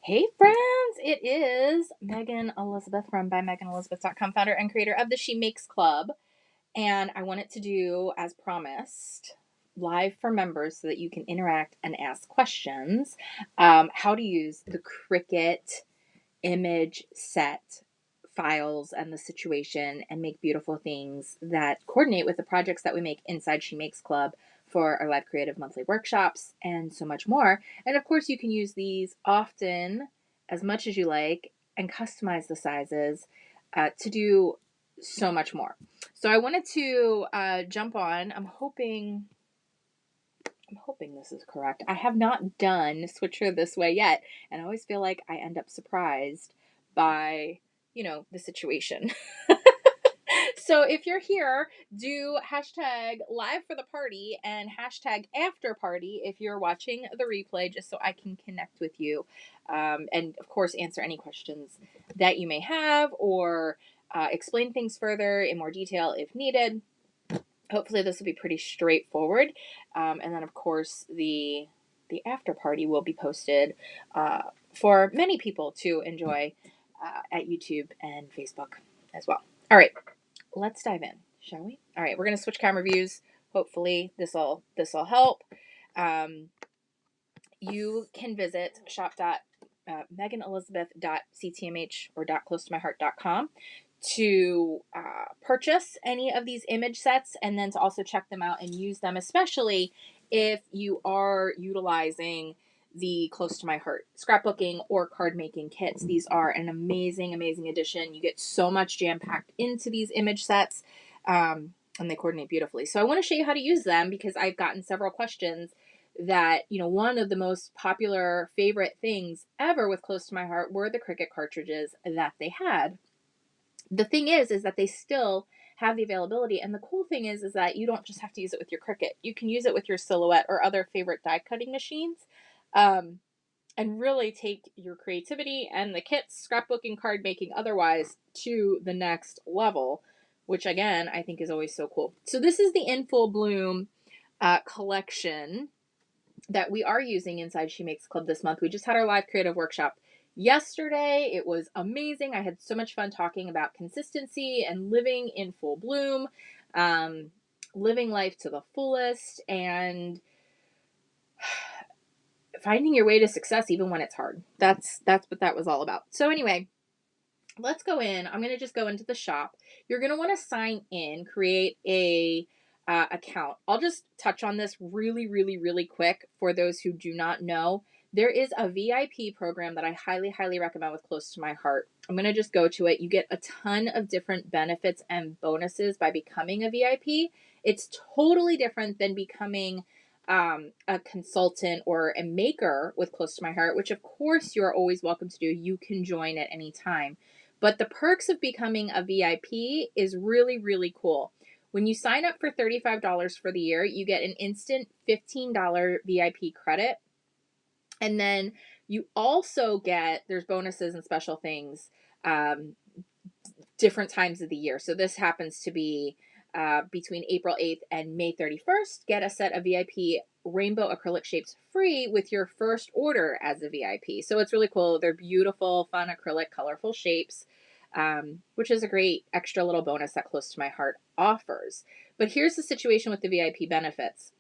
Hey friends, it is Megan Elizabeth from bymeganelizabeth.com, founder and creator of the She Makes Club. And I wanted to do, as promised, live for members so that you can interact and ask questions. How to use the Cricut image set files and the situation and make beautiful things that coordinate with the projects that we make inside She Makes Club for our live creative monthly workshops and so much more. And of course, you can use these often as much as you like and customize the sizes to do so much more. So I wanted to jump on. I'm hoping this is correct. I have not done Switcher this way yet, and I always feel like I end up surprised by, the situation. So if you're here, do hashtag live for the party and hashtag after party if you're watching the replay, just so I can connect with you. And of course, answer any questions that you may have or explain things further in more detail if needed. Hopefully this will be pretty straightforward. And then of course the after party will be posted for many people to enjoy at YouTube and Facebook as well. All right, let's dive in, shall we? All right, we're gonna switch camera views. Hopefully this'll help. You can visit shop.meganelizabeth.ctmh or .closetomyheart.com to purchase any of these image sets, and then to also check them out and use them, especially if you are utilizing the Close to My Heart scrapbooking or card making kits. These are an amazing addition. You get so much jam packed into these image sets, and they coordinate beautifully. So I want to show you how to use them because I've gotten several questions that, one of the most popular favorite things ever with Close to My Heart were the Cricut cartridges that they had. The thing is that they still have the availability, and the cool thing is that you don't just have to use it with your Cricut. You can use it with your Silhouette or other favorite die cutting machines, and really take your creativity and the kits, scrapbooking, card making, otherwise, to the next level, which again I think is always so cool. So this is the In Full Bloom collection that we are using inside She Makes Club this month. We just had our live creative workshop yesterday. It was amazing. I had so much fun talking about consistency and living in full bloom, living life to the fullest, and finding your way to success even when it's hard. That's what that was all about. So anyway, let's go in. I'm going to just go into the shop. You're going to want to sign in, create a account. I'll just touch on this really quick for those who do not know. There is a VIP program that I highly recommend with Close to My Heart. I'm going to just go to it. You get a ton of different benefits and bonuses by becoming a VIP. It's totally different than becoming a consultant or a maker with Close to My Heart, which of course you're always welcome to do. You can join at any time. But the perks of becoming a VIP is really cool. When you sign up for $35 for the year, you get an instant $15 VIP credit. And then you also get, there's bonuses and special things different times of the year. So this happens to be between April 8th and May 31st. Get a set of VIP rainbow acrylic shapes free with your first order as a VIP. So it's really cool. They're beautiful, fun acrylic, colorful shapes, which is a great extra little bonus that Close to My Heart offers. But here's the situation with the VIP benefits.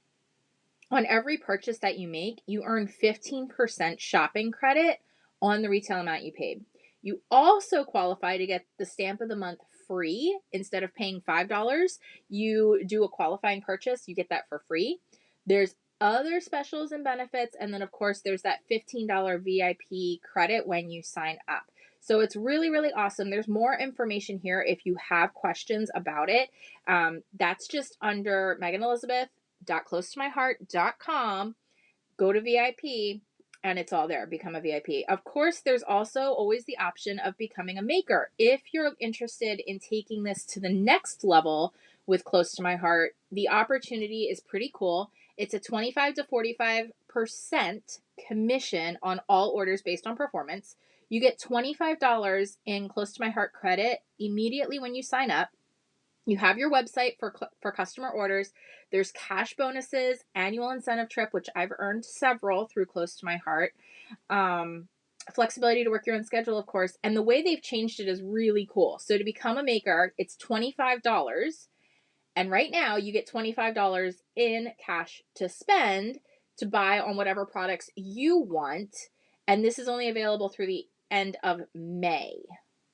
On every purchase that you make, you earn 15% shopping credit on the retail amount you paid. You also qualify to get the stamp of the month free. Instead of paying $5, you do a qualifying purchase, you get that for free. There's other specials and benefits, and then of course there's that $15 VIP credit when you sign up. So it's really awesome. There's more information here if you have questions about it. That's just under meganelizabeth.closetomyheart.com. Go to VIP, and it's all there. Become a VIP. Of course, there's also always the option of becoming a maker. If you're interested in taking this to the next level with Close to My Heart, the opportunity is pretty cool. It's a 25 to 45% commission on all orders based on performance. You get $25 in Close to My Heart credit immediately when you sign up. You have your website for customer orders. There's cash bonuses, annual incentive trip, which I've earned several through Close to My Heart. flexibility to work your own schedule, of course. And the way they've changed it is really cool. So to become a maker, it's $25. And right now you get $25 in cash to spend to buy on whatever products you want. And this is only available through the end of May.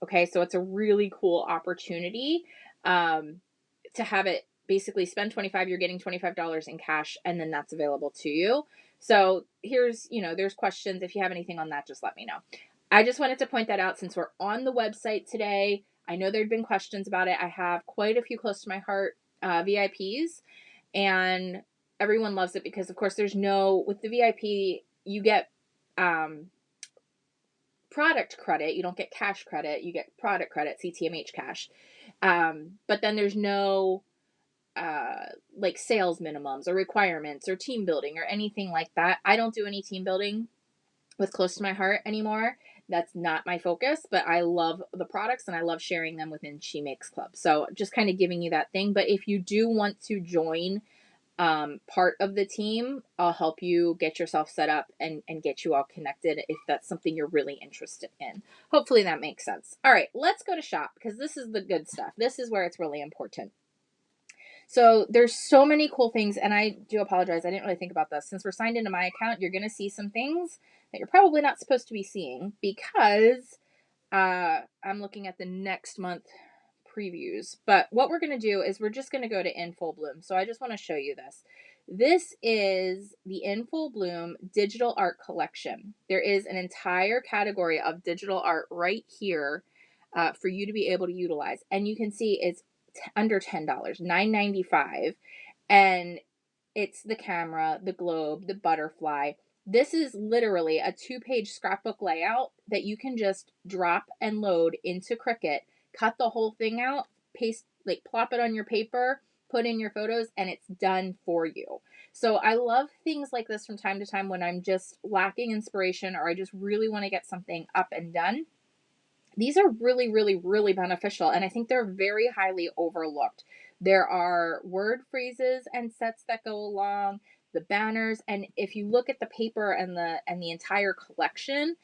Okay, so it's a really cool opportunity to have it basically spend $25, you're getting $25 in cash, and then that's available to you. So here's, there's questions. If you have anything on that, just let me know. I just wanted to point that out since we're on the website today. I know there'd been questions about it. I have quite a few close to my heart VIPs, and everyone loves it because, of course, with the VIP, you get product credit. You don't get cash credit. You get product credit, Ctmh cash. But then there's no like sales minimums or requirements or team building or anything like that. I don't do any team building with close to my heart anymore. That's not my focus, but I love the products and I love sharing them within She Makes Club. So just kind of giving you that thing. But if you do want to join part of the team, I'll help you get yourself set up and get you all connected if that's something you're really interested in. Hopefully that makes sense. All right, let's go to shop because this is the good stuff. This is where it's really important. So there's so many cool things, and I do apologize. I didn't really think about this. Since we're signed into my account, you're going to see some things that you're probably not supposed to be seeing because I'm looking at the next month previews. But what we're going to do is we're just going to go to In Full Bloom. So I just want to show you this. This is the In Full Bloom Digital Art Collection. There is an entire category of digital art right here for you to be able to utilize. And you can see it's under $10, $9.95, and it's the camera, the globe, the butterfly. This is literally a 2-page scrapbook layout that you can just drop and load into Cricut, cut the whole thing out, paste, plop it on your paper, put in your photos, and it's done for you. So I love things like this from time to time when I'm just lacking inspiration or I just really want to get something up and done. These are really, really, really beneficial, and I think they're very highly overlooked. There are word phrases and sets that go along, the banners, and if you look at the paper and the entire collection,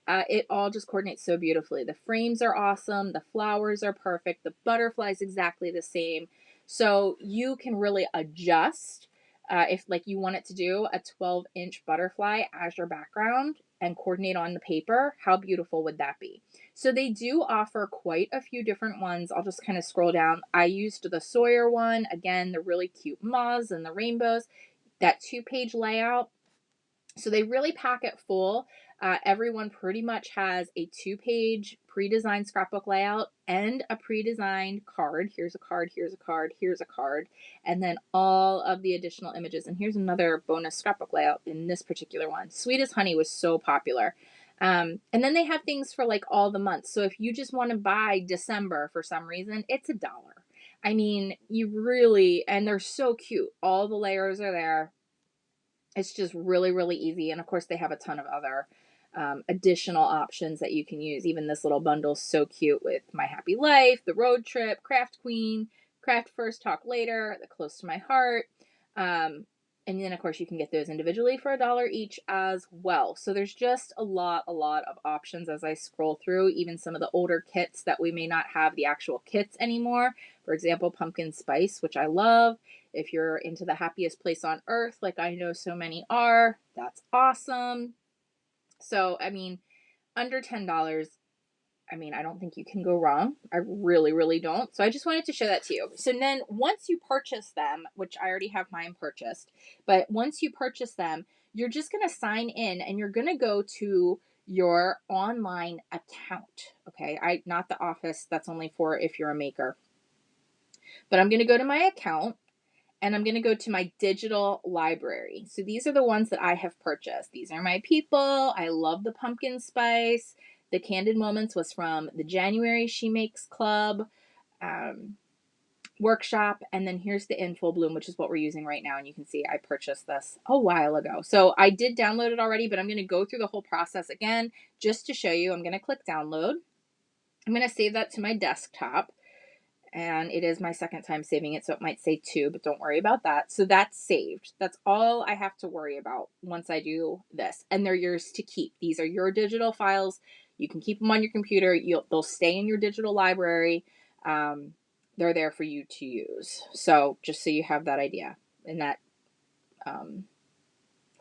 it all just coordinates so beautifully. The frames are awesome, the flowers are perfect, the butterfly's exactly the same, so you can really adjust if you want it to do a 12-inch butterfly as your background and coordinate on the paper. How beautiful would that be? So they do offer quite a few different ones. I'll just kind of scroll down. I used the Sawyer one. Again, the really cute moths and the rainbows. That 2-page layout. So they really pack it full. Everyone pretty much has a 2-page pre-designed scrapbook layout and a pre-designed card. Here's a card, here's a card, here's a card, and then all of the additional images. And here's another bonus scrapbook layout in this particular one. Sweet as Honey was so popular. And then they have things for all the months. So if you just want to buy December for some reason, it's $1. I mean, and they're so cute. All the layers are there. It's just really, really easy. And of course, they have a ton of other additional options that you can use. Even this little bundle is so cute with My Happy Life, The Road Trip, Craft Queen, Craft First, Talk Later, The Close to My Heart. And then, of course, you can get those individually for $1 each as well. So there's just a lot of options as I scroll through. Even some of the older kits that we may not have the actual kits anymore. For example, Pumpkin Spice, which I love. If you're into the happiest place on earth, like I know so many are, that's awesome. So, I mean, under $10, I don't think you can go wrong. I really, really don't. So I just wanted to show that to you. So then once you purchase them, which I already have mine purchased, but once you purchase them, you're just going to sign in and you're going to go to your online account. Okay. Not the office. That's only for if you're a maker, but I'm going to go to my account and I'm going to go to my digital library. So these are the ones that I have purchased. These are my people. I love the pumpkin spice. The Candid Moments was from the January She Makes Club workshop. And then here's the In Full Bloom, which is what we're using right now. And you can see I purchased this a while ago. So I did download it already, but I'm going to go through the whole process again just to show you. I'm going to click download. I'm going to save that to my desktop. and it is my second time saving it, so it might say 2, but don't worry about that. So that's saved. That's all I have to worry about once I do this, and they're yours to keep. These are your digital files. You can keep them on your computer. They'll stay in your digital library. They're there for you to use. So just so you have that idea and that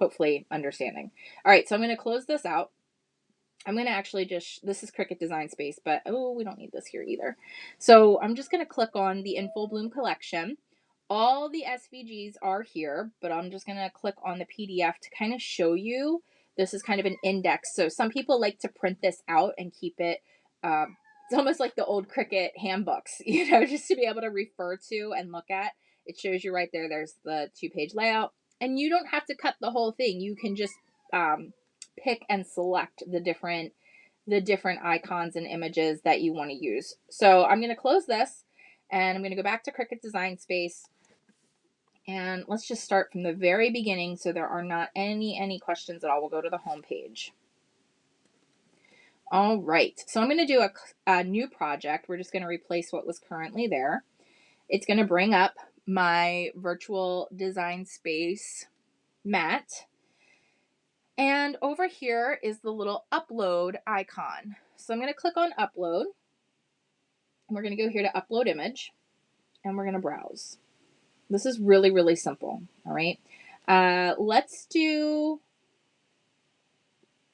hopefully understanding. All right, so I'm going to close this out. I'm going to actually this is Cricut Design Space, but we don't need this here either. So I'm just going to click on the In Full Bloom collection. All the SVGs are here, but I'm just going to click on the PDF to kind of show you. This is kind of an index. So some people like to print this out and keep it. It's almost like the old Cricut handbooks, just to be able to refer to and look at. It shows you right there. There's the 2-page layout, and you don't have to cut the whole thing. You can just pick and select the different icons and images that you want to use. So I'm going to close this, and I'm going to go back to Cricut Design Space, and let's just start from the very beginning so there are not any questions at all. We'll go to the home page. All right, so I'm going to do a new project. We're just going to replace what was currently there. It's going to bring up my virtual design space mat. And over here is the little upload icon. So I'm going to click on upload. And we're going to go here to upload image. And we're going to browse. This is really, really simple. All right. Let's do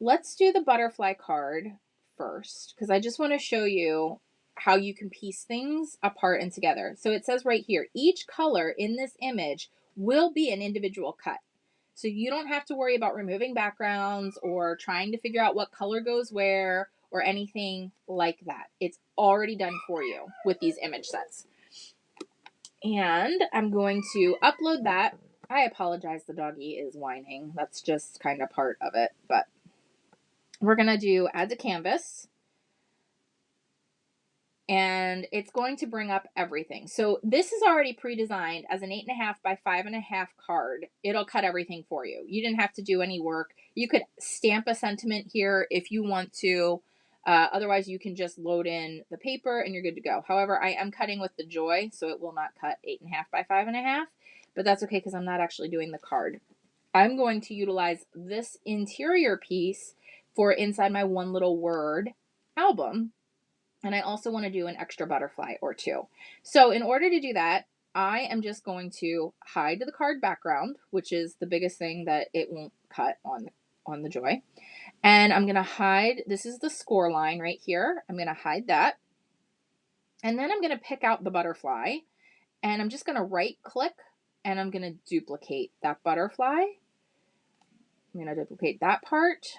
the butterfly card first, because I just want to show you how you can piece things apart and together. So it says right here, each color in this image will be an individual cut. So you don't have to worry about removing backgrounds or trying to figure out what color goes where or anything like that. It's already done for you with these image sets. And I'm going to upload that. I apologize, the doggy is whining. That's just kind of part of it. But we're going to do add to canvas. And it's going to bring up everything. So this is already pre-designed as an 8.5 by 5.5 card. It'll cut everything for you. You didn't have to do any work. You could stamp a sentiment here if you want to. Otherwise, you can just load in the paper and you're good to go. However, I am cutting with the Joy, so it will not cut 8.5 by 5.5, but that's okay because I'm not actually doing the card. I'm going to utilize this interior piece for inside my One Little Word album. And I also want to do an extra butterfly or 2. So in order to do that, I am just going to hide the card background, which is the biggest thing that it won't cut on the Joy. And I'm going to hide, this is the score line right here. I'm going to hide that. And then I'm going to pick out the butterfly. And I'm just going to right click and I'm going to duplicate that butterfly. I'm going to duplicate that part.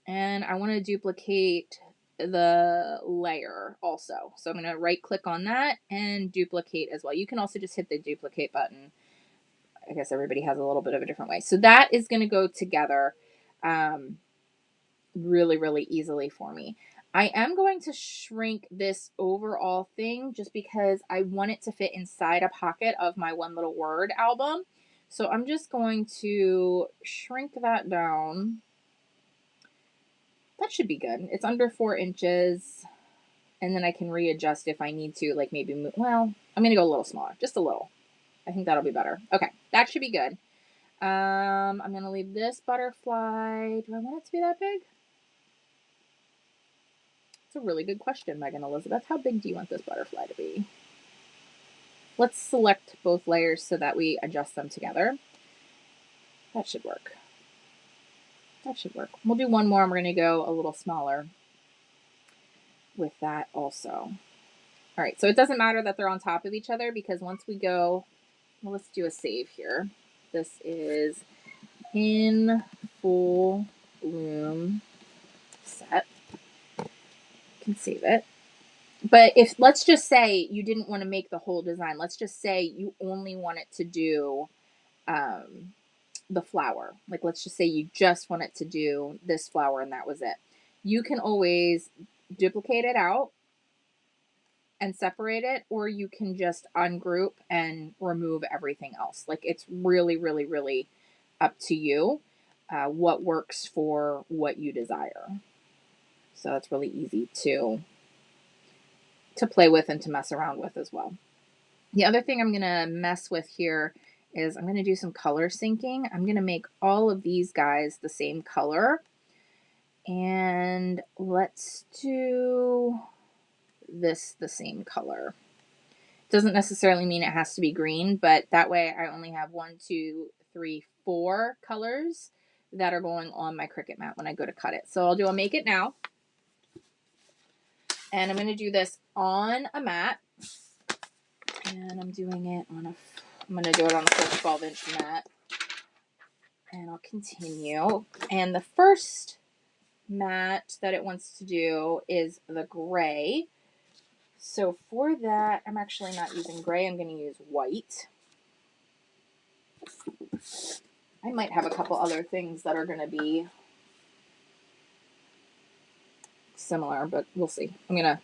And I want to duplicate the layer also. So I'm going to right click on that and duplicate as well. You can also just hit the duplicate button. I guess everybody has a little bit of a different way. So that is going to go together really, really easily for me. I am going to shrink this overall thing just because I want it to fit inside a pocket of my One Little Word album. So I'm just going to shrink that down. That should be good. It's under 4 inches. And then I can readjust if I need to, like maybe move. Well, I'm going to go a little smaller, just a little. I think that'll be better. Okay, that should be good. I'm going to leave this butterfly. Do I want it to be that big? It's a really good question, Megan Elizabeth. How big do you want this butterfly to be? Let's select both layers so that we adjust them together. That should work. That should work. We'll do one more and we're going to go a little smaller with that also. All right, so it doesn't matter that they're on top of each other because once we go, well, let's do a save here. This is In Full Bloom set. You can save it. But if, let's just say you didn't want to make the whole design. Let's just say you only want it to do the flower. Like, let's just say you just want it to do this flower and that was it. You can always duplicate it out and separate it, or you can just ungroup and remove everything else. Like, it's really, really, really up to you what works for what you desire. So that's really easy to to play with and to mess around with as well. The other thing I'm going to mess with here is I'm going to do some color syncing. I'm going to make all of these guys the same color. And let's do this the same color. Doesn't necessarily mean it has to be green, but that way I only have 1, 2, 3, 4 colors that are going on my Cricut mat when I go to cut it. So I'll do a make it now. And I'm going to do this on a mat. And I'm doing it on I'm going to do it on a full 12-inch mat. And I'll continue. And the first mat that it wants to do is the gray. So for that, I'm actually not using gray. I'm going to use white. I might have a couple other things that are going to be similar, but we'll see. We're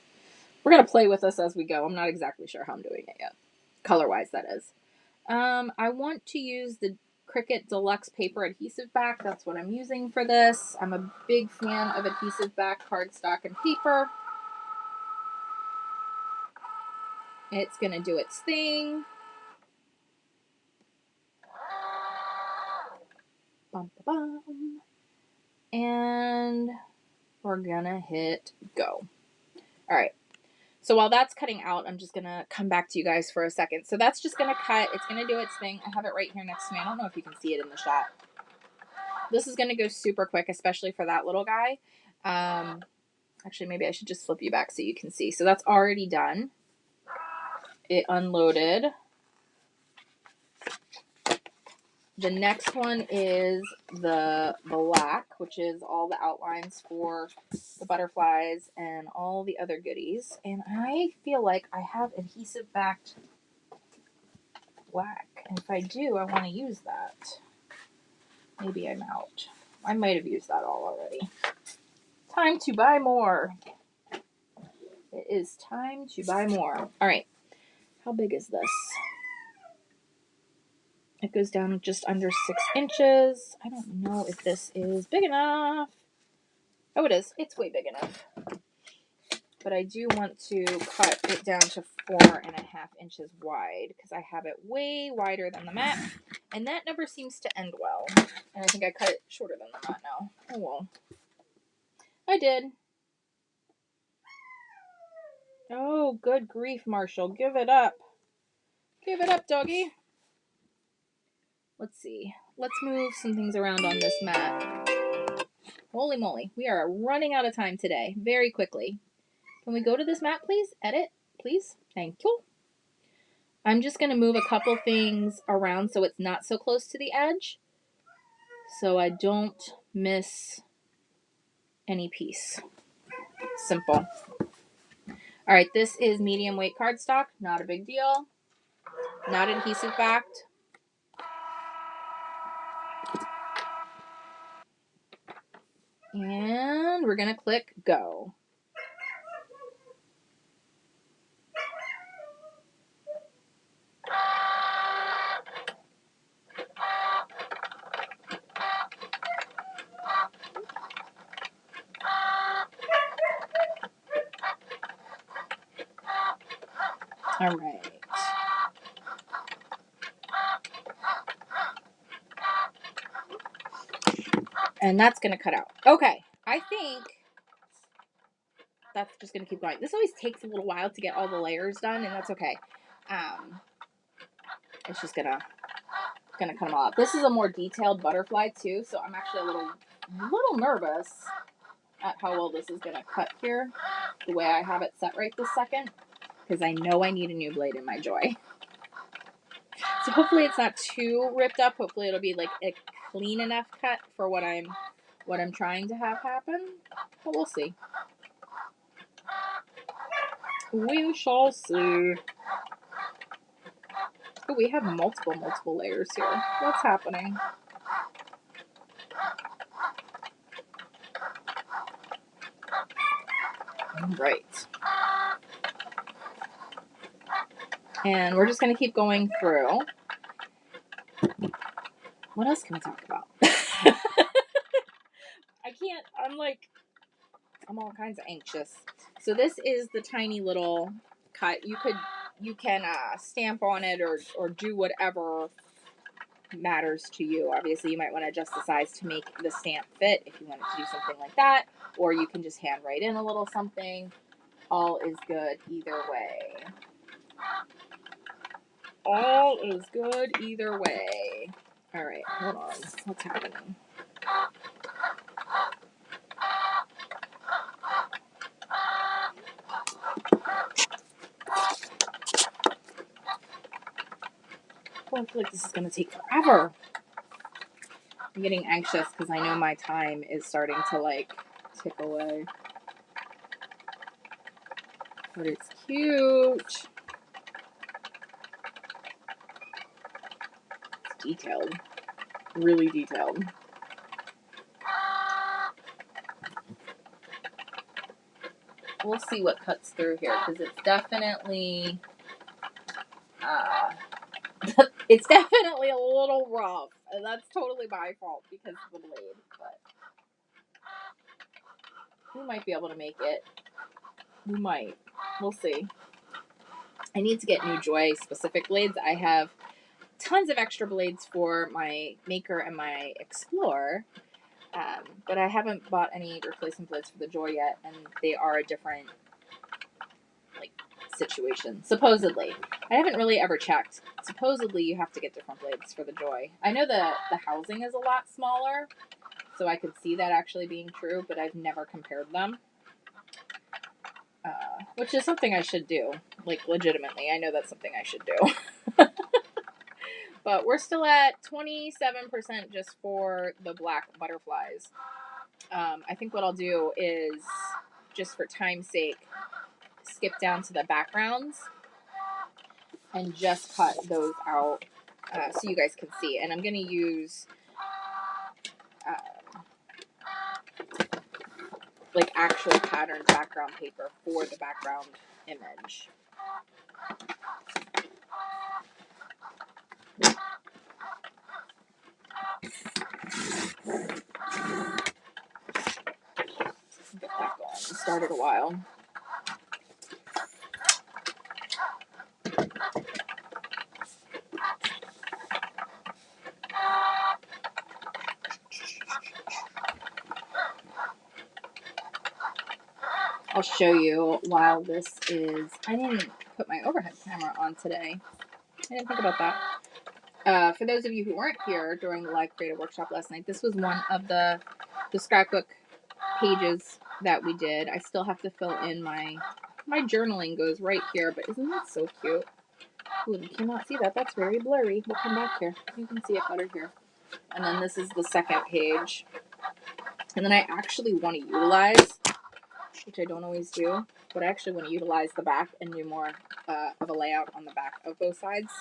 going to play with this as we go. I'm not exactly sure how I'm doing it yet. Color-wise, that is. I want to use the Cricut Deluxe Paper Adhesive Back. That's what I'm using for this. I'm a big fan of adhesive back cardstock and paper. It's going to do its thing. Bum, bum, bum. And we're going to hit go. All right. So while that's cutting out, I'm just going to come back to you guys for a second. So that's just going to cut. It's going to do its thing. I have it right here next to me. I don't know if you can see it in the shot. This is going to go super quick, especially for that little guy. Actually, maybe I should just flip you back so you can see. So that's already done. It unloaded. The next one is the black, which is all the outlines for the butterflies and all the other goodies. And I feel like I have adhesive backed black. And if I do, I want to use that. Maybe I'm out. I might have used that all already. Time to buy more. It is time to buy more. All right. How big is this? It goes down just under 6 inches. I don't know if this is big enough. Oh, it is. It's way big enough. But I do want to cut it down to 4.5 inches wide because I have it way wider than the mat. And that never seems to end well. And I think I cut it shorter than the mat now. Oh, well. I did. Oh, good grief, Marshall. Give it up. Give it up, doggy. Let's see. Let's move some things around on this mat. Holy moly. We are running out of time today. Very quickly. Can we go to this mat, please? Edit, please. Thank you. I'm just going to move a couple things around so it's not so close to the edge. So I don't miss any piece. Simple. All right, this is medium weight cardstock. Not a big deal. Not adhesive backed. And we're going to click go. All right. And that's going to cut out. Okay. I think that's just going to keep going. This always takes a little while to get all the layers done, and that's okay. It's just going to cut them all out. This is a more detailed butterfly too, so I'm actually a little nervous at how well this is going to cut here, the way I have it set right this second, because I know I need a new blade in my Joy. So hopefully it's not too ripped up. Hopefully it'll be like a clean enough cut for what I'm trying to have happen. But we'll see. We shall see. Oh, we have multiple layers here. What's happening? Right. And we're just going to keep going through. What else can we talk about? I'm all kinds of anxious. So this is the tiny little cut. You can stamp on it or do whatever matters to you. Obviously, you might want to adjust the size to make the stamp fit if you wanted to do something like that, or you can just hand write in a little something. All is good either way. All is good either way. All right, hold on. What's happening? Oh, I feel like this is going to take forever. I'm getting anxious because I know my time is starting to like tick away. But it's cute. It's detailed. Really detailed. We'll see what cuts through here because it's definitely it's definitely a little rough. And that's totally my fault because of the blade. But we might be able to make it. We might. We'll see. I need to get new Joy specific blades. I have tons of extra blades for my Maker and my Explore, but I haven't bought any replacement blades for the Joy yet, and they are a different like situation. Supposedly, I haven't really ever checked. Supposedly, you have to get different blades for the Joy. I know the housing is a lot smaller, so I could see that actually being true, but I've never compared them. Which is something I should do. Like, legitimately, I know that's something I should do. But we're still at 27% just for the black butterflies. I think what I'll do is, just for time's sake, skip down to the backgrounds and just cut those out so you guys can see. And I'm going to use like actual patterned background paper for the background image. Get that going. It started a while. I'll show you while this is... I didn't put my overhead camera on today. I didn't think about that. For those of you who weren't here during the live creative workshop last night, this was one of the scrapbook pages that we did. I still have to fill in my journaling goes right here, but isn't that so cute? Ooh, you cannot see that. That's very blurry. We'll come back here. You can see it better here. And then this is the second page. And then I actually want to utilize, which I don't always do, but I actually want to utilize the back and do more of a layout on the back of both sides,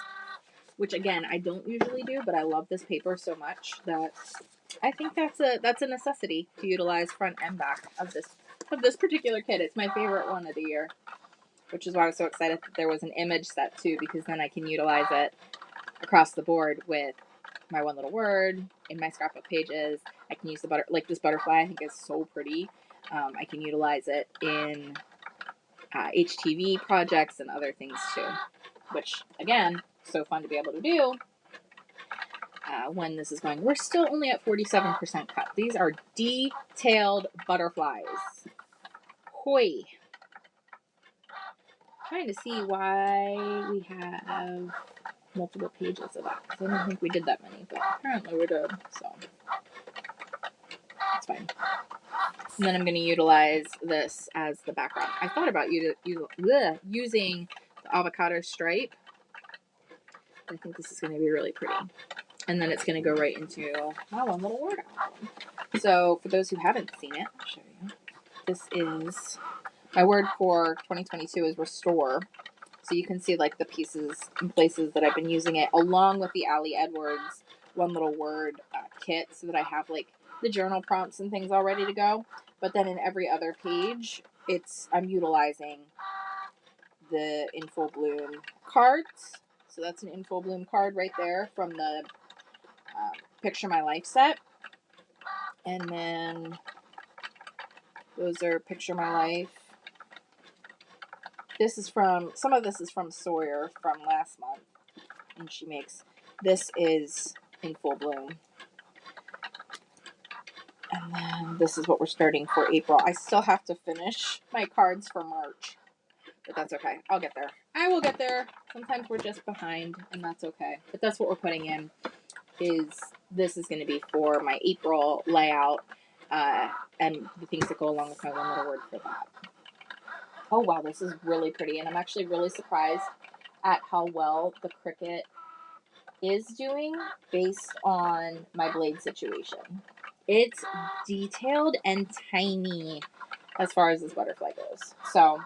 which again, I don't usually do, but I love this paper so much that I think that's a necessity to utilize front and back of this particular kit. It's my favorite one of the year, which is why I was so excited that there was an image set too, because then I can utilize it across the board with my one little word in my scrapbook pages. I can use like this butterfly. I think is so pretty. I can utilize it in HTV projects and other things too, which again, so fun to be able to do. When this is going, we're still only at 47% cut. These are detailed butterflies. Hoi. Trying to see why we have multiple pages of that, because I don't think we did that many, but apparently we did, so that's fine. And then I'm going to utilize this as the background. I thought about using the avocado stripe. I think this is going to be really pretty. And then it's going to go right into my one little word album. So for those who haven't seen it, I'll show you. This is, my word for 2022 is restore. So you can see like the pieces and places that I've been using it, along with the Ali Edwards one little word kit, so that I have like the journal prompts and things all ready to go. But then in every other page, I'm utilizing the In Full Bloom cards. So that's an In Full Bloom card right there from the Picture My Life set. And then those are Picture My Life This is from, some of this is from Sawyer from last month. And she makes, this is in full bloom. And then this is what we're starting for April. I still have to finish my cards for March. But that's okay. I'll get there. I will get there. Sometimes we're just behind, and that's okay. But that's what we're putting in. This is going to be for my April layout and the things that go along with my one little word for that. Oh, wow. This is really pretty. And I'm actually really surprised at how well the Cricut is doing based on my blade situation. It's detailed and tiny as far as this butterfly goes. So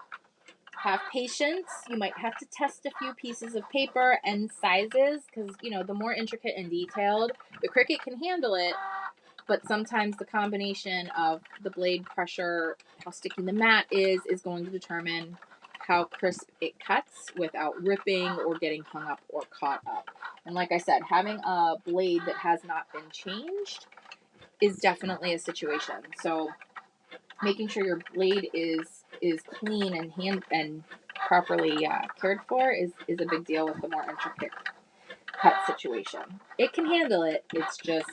have patience. You might have to test a few pieces of paper and sizes because, you know, the more intricate and detailed, the Cricut can handle it. But sometimes the combination of the blade pressure, how sticky the mat is going to determine how crisp it cuts without ripping or getting hung up or caught up. And like I said, having a blade that has not been changed is definitely a situation. So making sure your blade is clean and properly cared for is a big deal with the more intricate cut situation. It can handle it. It's just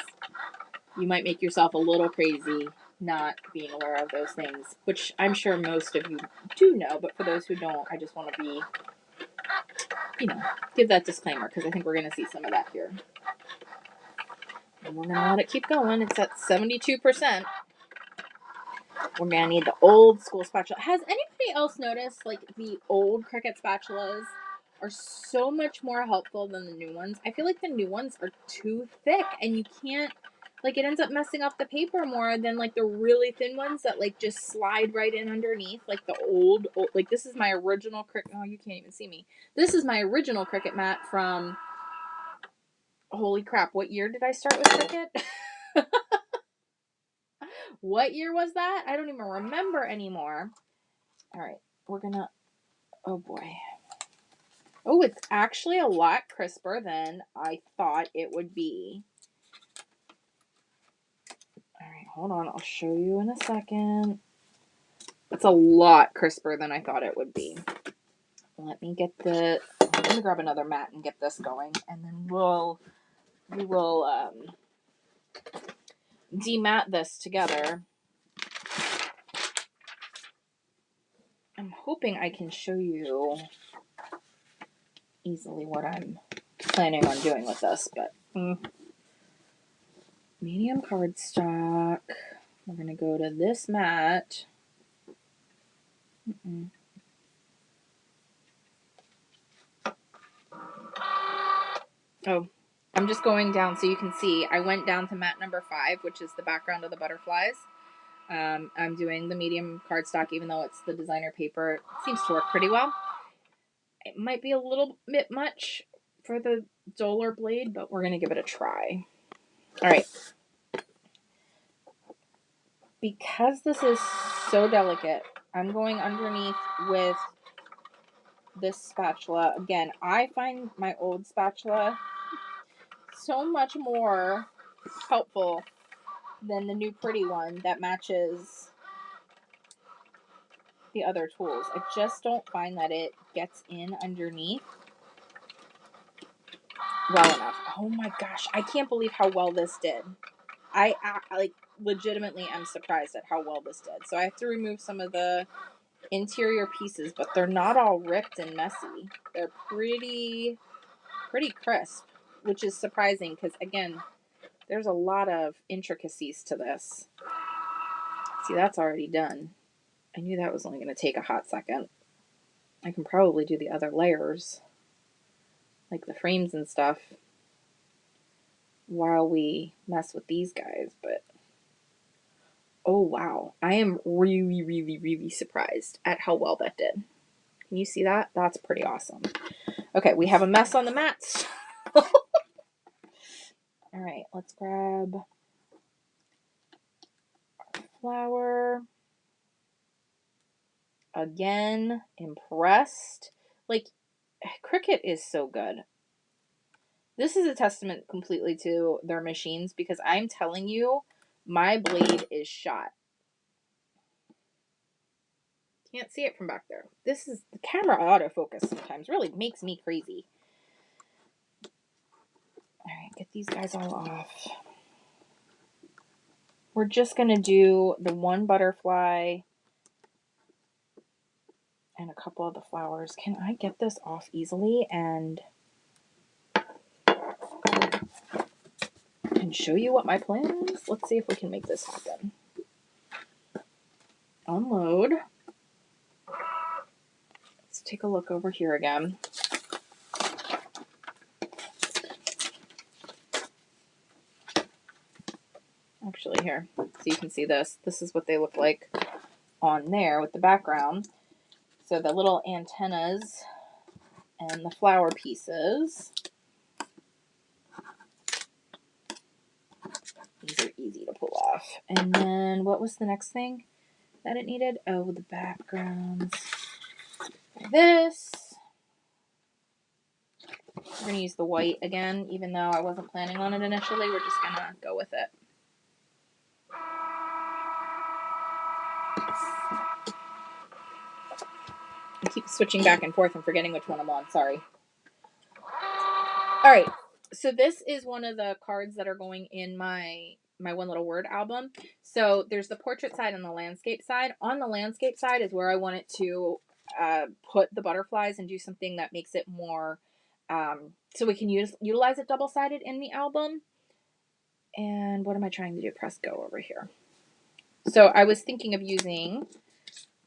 you might make yourself a little crazy not being aware of those things, which I'm sure most of you do know. But for those who don't, I just want to be, you know, give that disclaimer because I think we're going to see some of that here. And we're going to let it keep going. It's at 72%. We're going to need the old school spatula. Has anybody else noticed, like, the old Cricut spatulas are so much more helpful than the new ones? I feel like the new ones are too thick, and you can't, like, it ends up messing up the paper more than, like, the really thin ones that, like, just slide right in underneath. Like, the old like, this is my original Cricut. Oh, you can't even see me. This is my original Cricut mat from, holy crap, what year did I start with Cricut? What year was that? I don't even remember anymore. All right, we're gonna, oh boy. Oh, it's actually a lot crisper than I thought it would be. All right, hold on. I'll show you in a second. It's a lot crisper than I thought it would be. Let me get I'm gonna grab another mat and get this going, and then we will demat this together. I'm hoping I can show you easily what I'm planning on doing with this, but medium cardstock. We're going to go to this mat. Oh, I'm just going down so you can see. I went down to mat number 5, which is the background of the butterflies. I'm doing the medium cardstock, even though it's the designer paper. It seems to work pretty well. It might be a little bit much for the duller blade, but we're going to give it a try. All right. Because this is so delicate, I'm going underneath with this spatula. Again, I find my old spatula so much more helpful than the new pretty one that matches the other tools. I just don't find that it gets in underneath well enough. Oh my gosh, I can't believe how well this did. I like legitimately am surprised at how well this did. So I have to remove some of the interior pieces, but they're not all ripped and messy. They're pretty crisp, which is surprising because, again, there's a lot of intricacies to this. See, that's already done. I knew that was only going to take a hot second. I can probably do the other layers, like the frames and stuff, while we mess with these guys, but oh wow, I am really surprised at how well that did. Can you see that? That's pretty awesome. Okay, we have a mess on the mats. All right, let's grab our flower. Again, impressed. Like, Cricut is so good. This is a testament completely to their machines because I'm telling you, my blade is shot. Can't see it from back there. This is the camera autofocus sometimes really makes me crazy. All right, get these guys all off. We're just going to do the one butterfly and a couple of the flowers. Can I get this off easily and show you what my plan is? Let's see if we can make this happen. Unload. Let's take a look over here again. Actually, here, so you can see this. This is what they look like on there with the background. So the little antennas and the flower pieces. These are easy to pull off. And then what was the next thing that it needed? Oh, the backgrounds. This. We're going to use the white again, even though I wasn't planning on it initially. We're just going to go with it. I keep switching back and forth and forgetting which one I'm on. Sorry. All right. So this is one of the cards that are going in my one little word album. So there's the portrait side and the landscape side. On the landscape side is where I wanted to put the butterflies and do something that makes it more, so we can utilize it double-sided in the album. And what am I trying to do? Press go over here. So I was thinking of using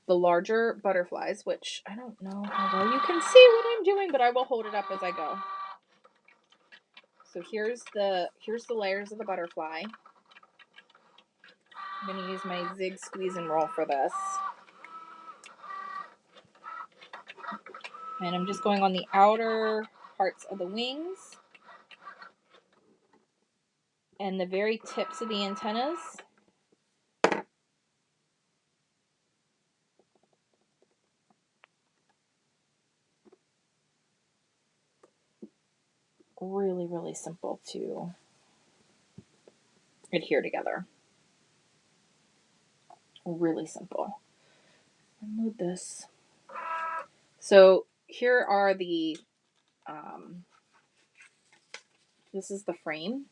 the larger butterflies, which I don't know how well you can see what I'm doing, but I will hold it up as I go. So here's the layers of the butterfly. I'm going to use my zig, squeeze, and roll for this. And I'm just going on the outer parts of the wings and the very tips of the antennas. Really, really simple to adhere together. Really simple. Unload this. So here are the, this is the frame.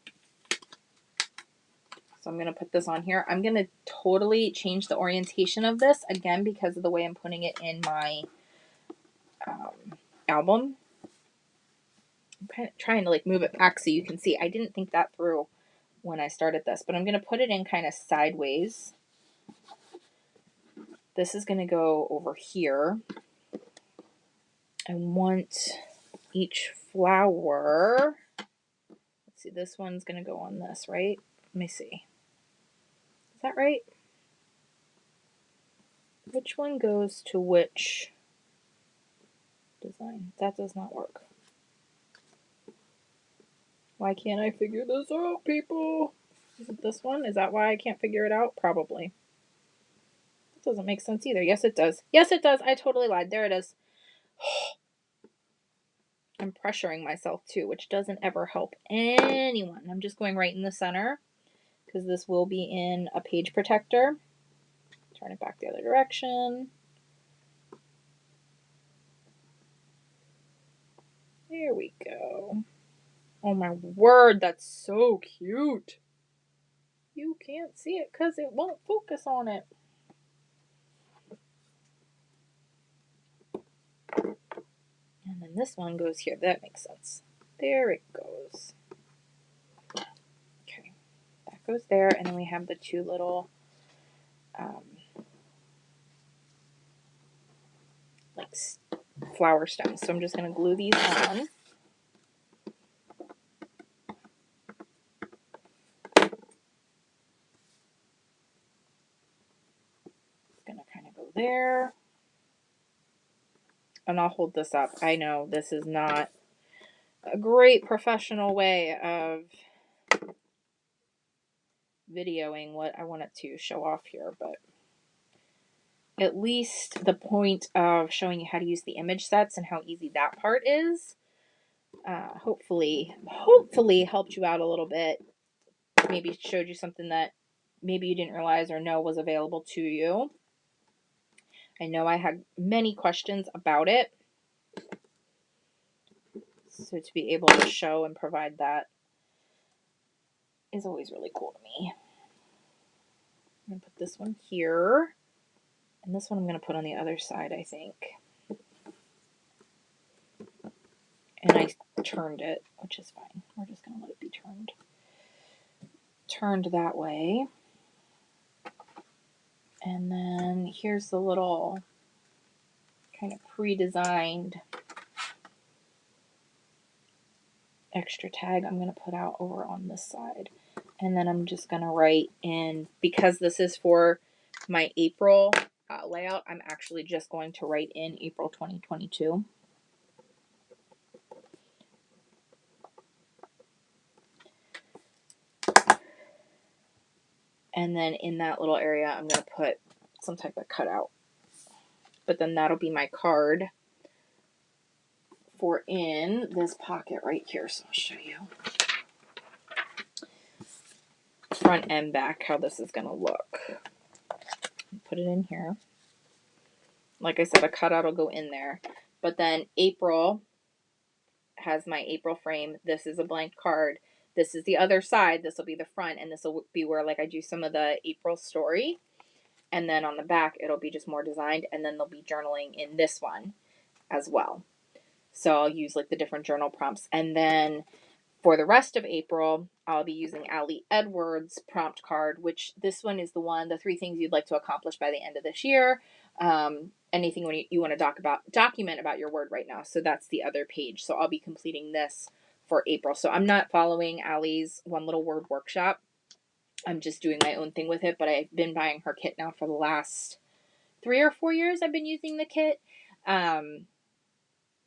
So I'm going to put this on here. I'm going to totally change the orientation of this, again, because of the way I'm putting it in my album. I'm kind of trying to like move it back so you can see. I didn't think that through when I started this, but I'm going to put it in kind of sideways. This is going to go over here. I want each flower, let's see, this one's going to go on this, right? Let me see. Is that right? Which one goes to which design? That does not work. Why can't I figure this out, people? Is it this one? Is that why I can't figure it out? Probably. That doesn't make sense either. Yes, it does. Yes, it does. I totally lied. There it is. I'm pressuring myself too, which doesn't ever help anyone. I'm just going right in the center because this will be in a page protector. Turn it back the other direction. There we go. Oh my word, that's so cute. You can't see it because it won't focus on it. And then this one goes here. That makes sense. There it goes. Okay, that goes there. And then we have the two little like flower stems. So I'm just going to glue these on. It's going to kind of go there. And I'll hold this up. I know this is not a great professional way of videoing what I want it to show off here, but at least the point of showing you how to use the image sets and how easy that part is, hopefully helped you out a little bit. Maybe showed you something that maybe you didn't realize or know was available to you. I know I had many questions about it. So to be able to show and provide that is always really cool to me. I'm going to put this one here. And this one I'm going to put on the other side, I think. And I turned it, which is fine. We're just going to let it be turned that way. And then here's the little kind of pre-designed extra tag I'm going to put out over on this side. And then I'm just going to write in, because this is for my April layout, I'm actually just going to write in April 2022. And then in that little area, I'm going to put some type of cutout. But then that'll be my card for in this pocket right here. So I'll show you front and back how this is going to look. Put it in here. Like I said, a cutout will go in there. But then April has my April frame. This is a blank card. This is the other side. This will be the front, and this will be where like I do some of the April story. And then on the back, it'll be just more designed, and then there'll be journaling in this one as well. So I'll use like the different journal prompts. And then for the rest of April, I'll be using Ali Edwards' prompt card, which this one is the 3 things you'd like to accomplish by the end of this year. Anything when you want to document about your word right now. So that's the other page. So I'll be completing this for April. So I'm not following Ali's one little word workshop. I'm just doing my own thing with it, but I've been buying her kit now for the last 3 or 4 years. I've been using the kit.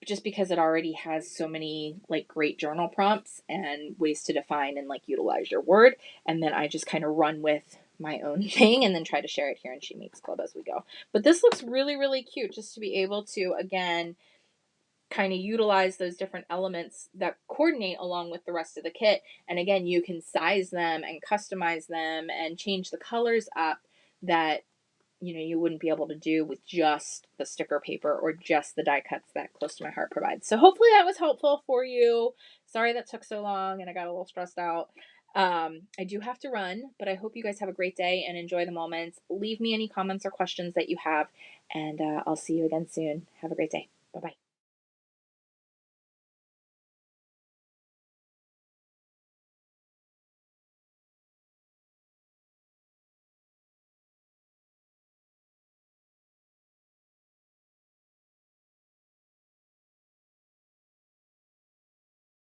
Just because it already has so many like great journal prompts and ways to define and like utilize your word. And then I just kind of run with my own thing and then try to share it here in She Makes Club as we go. But this looks really, really cute just to be able to, again, kind of utilize those different elements that coordinate along with the rest of the kit. And again, you can size them and customize them and change the colors up that you wouldn't be able to do with just the sticker paper or just the die cuts that Close to My Heart provides. So hopefully that was helpful for you. Sorry that took so long and I got a little stressed out. I do have to run, but I hope you guys have a great day and enjoy the moments. Leave me any comments or questions that you have, and I'll see you again soon. Have a great day. Bye-bye.